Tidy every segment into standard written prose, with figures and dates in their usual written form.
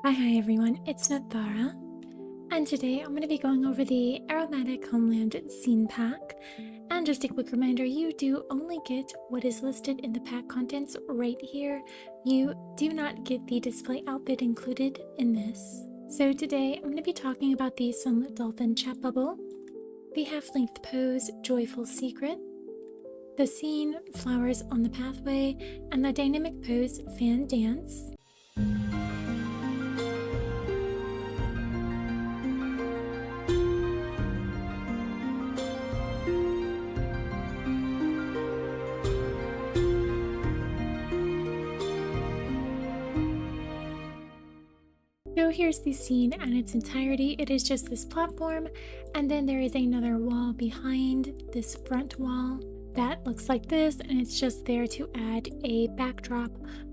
Hi everyone, it's Nathara, and today I'm going to be going over the Aromatic Homeland scene pack. And just a quick reminder, you do only get what is listed in the pack contents right here. You do not get the display outfit included in this. So today I'm going to be talking about the Sunlit Dolphin chat bubble, the half-length pose Joyful Secret, the scene Flowers on the Pathway, and the dynamic pose Fan Dance. So here's the scene in its entirety. It is just this platform, and then there is another wall behind this front wall that looks like this, and it's just there to add a backdrop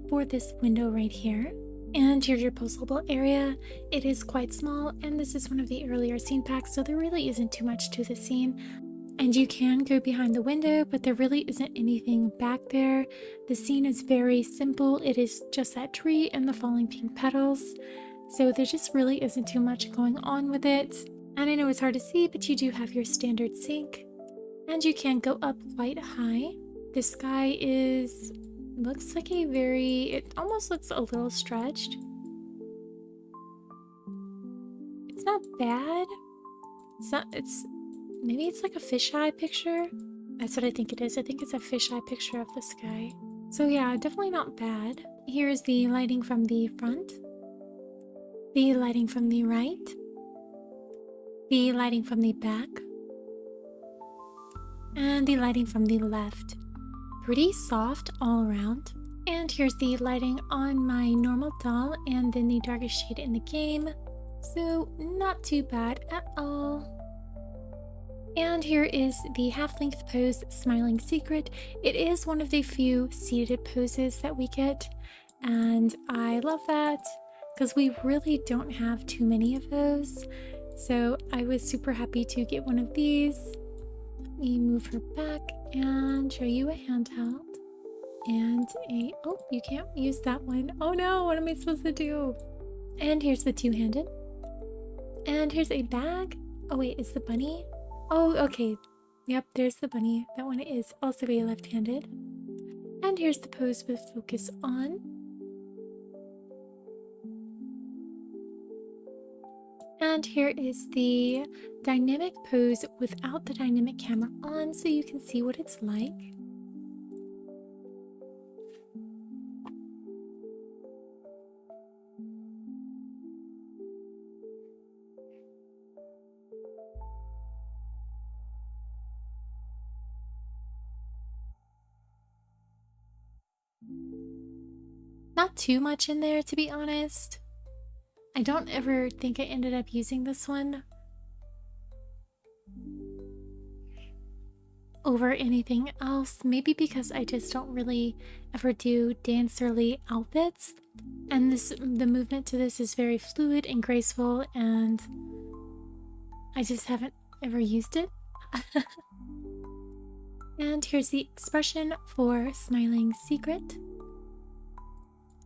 for this window right here. And here's your postable area. It is quite small, and this is one of the earlier scene packs, so there really isn't too much to the scene. And you can go behind the window, but there really isn't anything back there. The scene is very simple. It is just that tree and the falling pink petals. So there just really isn't too much going on with it. And I know it's hard to see, but you do have your standard sink. And you can go up quite high. The sky looks like it almost looks a little stretched. It's not bad. Maybe it's like a fisheye picture. That's what I think it is. I think it's a fisheye picture of the sky. So yeah, definitely not bad. Here's the lighting from the front. The lighting from the right, the lighting from the back, and the lighting from the left. Pretty soft all around. And here's the lighting on my normal doll and then the darkest shade in the game. So not too bad at all. And here is the half-length pose Smiling Secret. It is one of the few seated poses that we get, and I love that, because we really don't have too many of those. So I was super happy to get one of these. Let me move her back and show you a handheld. And oh, you can't use that one. Oh no, what am I supposed to do? And here's the two-handed. And here's a bag. Oh wait, is the bunny? Oh, okay. Yep, there's the bunny. That one is also a left-handed. And here's the pose with focus on. And here is the dynamic pose without the dynamic camera on, so you can see what it's like. Not too much in there, to be honest. I don't ever think I ended up using this one over anything else, maybe because I just don't really ever do dancerly outfits, and the movement to this is very fluid and graceful, and I just haven't ever used it. And here's the expression for Smiling Secret.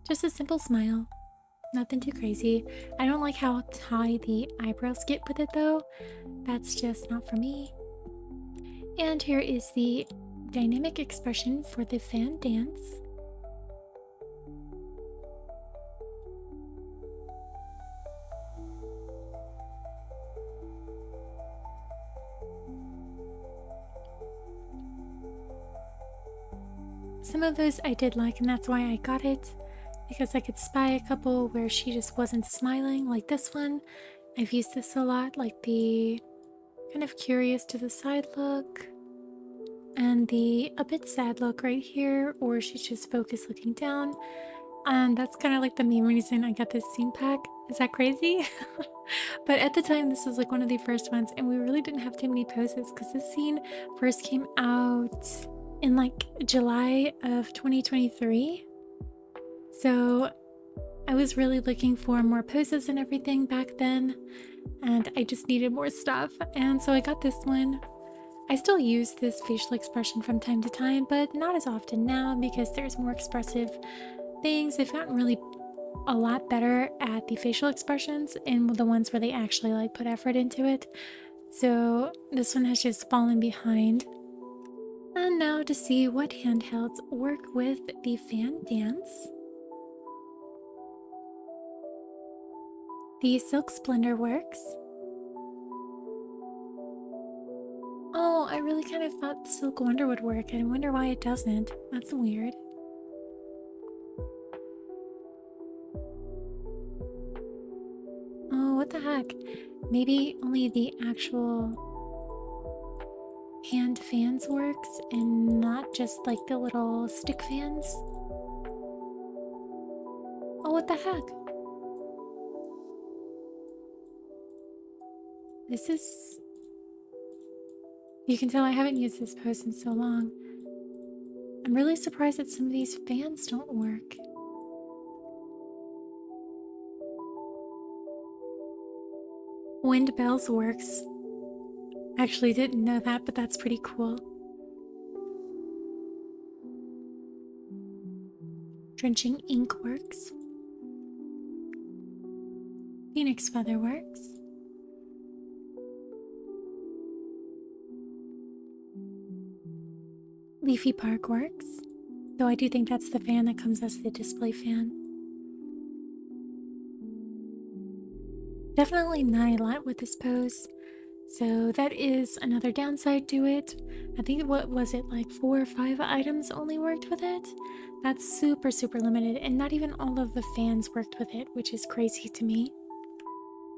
Just a simple smile. Nothing too crazy. I don't like how high the eyebrows get with it though. That's just not for me. And here is the dynamic expression for the fan dance. Some of those I did like, and that's why I got it, because I could spy a couple where she just wasn't smiling, like this one. I've used this a lot, like the kind of curious to the side look, and the a bit sad look right here, or she's just focused looking down. And that's kind of like the main reason I got this scene pack. Is that crazy? But at the time, this was like one of the first ones, and we really didn't have too many poses because this scene first came out in like July of 2023. So I was really looking for more poses and everything back then, and I just needed more stuff, and so I got this one. I still use this facial expression from time to time, but not as often now because there's more expressive things. They've gotten really a lot better at the facial expressions and the ones where they actually like put effort into it. So this one has just fallen behind. And now to see what handhelds work with the fan dance. The Silk Splendor works. Oh, I really kind of thought Silk Wonder would work. I wonder why it doesn't. That's weird. Oh, what the heck? Maybe only the actual hand fans works and not just like the little stick fans. Oh, what the heck? This is... You can tell I haven't used this pose in so long. I'm really surprised that some of these fans don't work. Wind Bells works. Actually didn't know that, but that's pretty cool. Drenching Ink works. Phoenix Feather works. Leafy Park works, though I do think that's the fan that comes as the display fan. Definitely not a lot with this pose, so that is another downside to it. I think, what was it, like 4 or 5 items only worked with it? That's super limited, and not even all of the fans worked with it, which is crazy to me.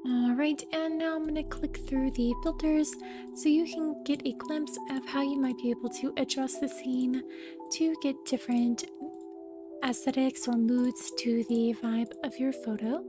Alright, and now I'm going to click through the filters so you can get a glimpse of how you might be able to adjust the scene to get different aesthetics or moods to the vibe of your photo.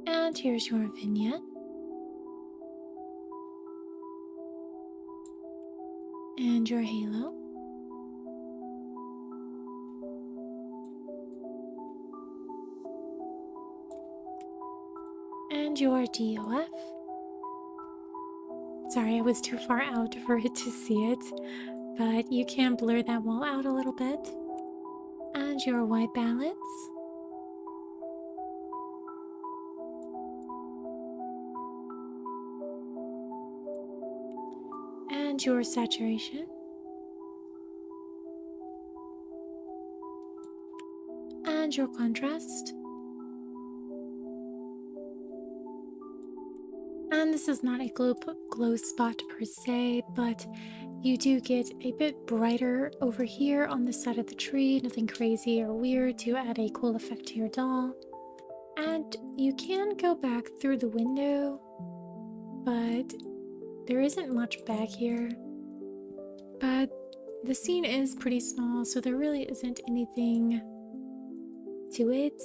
And here's your vignette. And your halo. And your DOF. Sorry, I was too far out for it to see it, but you can blur that wall out a little bit. And your white balance. And your saturation. And your contrast. And this is not a glow spot per se, but you do get a bit brighter over here on the side of the tree, nothing crazy or weird to add a cool effect to your doll. And you can go back through the window, but there isn't much back here. But the scene is pretty small, so there really isn't anything to it.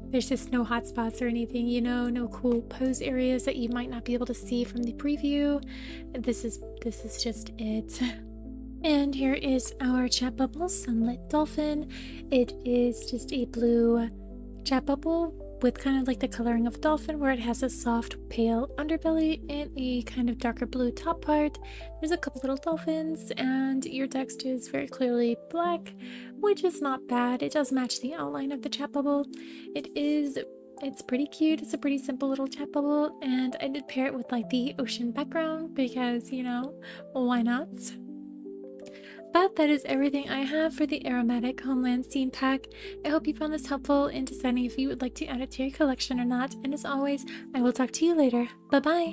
There's just no hotspots or anything, you know, no cool pose areas that you might not be able to see from the preview. This is just it. And here is our chat bubble, Sunlit Dolphin. It is just a blue chat bubble with kind of like the coloring of a dolphin, where it has a soft pale underbelly and a kind of darker blue top part. There's a couple little dolphins, and your text is very clearly black, which is not bad. It does match the outline of the chat bubble. It's pretty cute. It's a pretty simple little chat bubble, and I did pair it with like the ocean background because, you know, why not? But that is everything I have for the Aromatic Homeland scene pack. I hope you found this helpful in deciding if you would like to add it to your collection or not, and as always, I will talk to you later. Bye bye!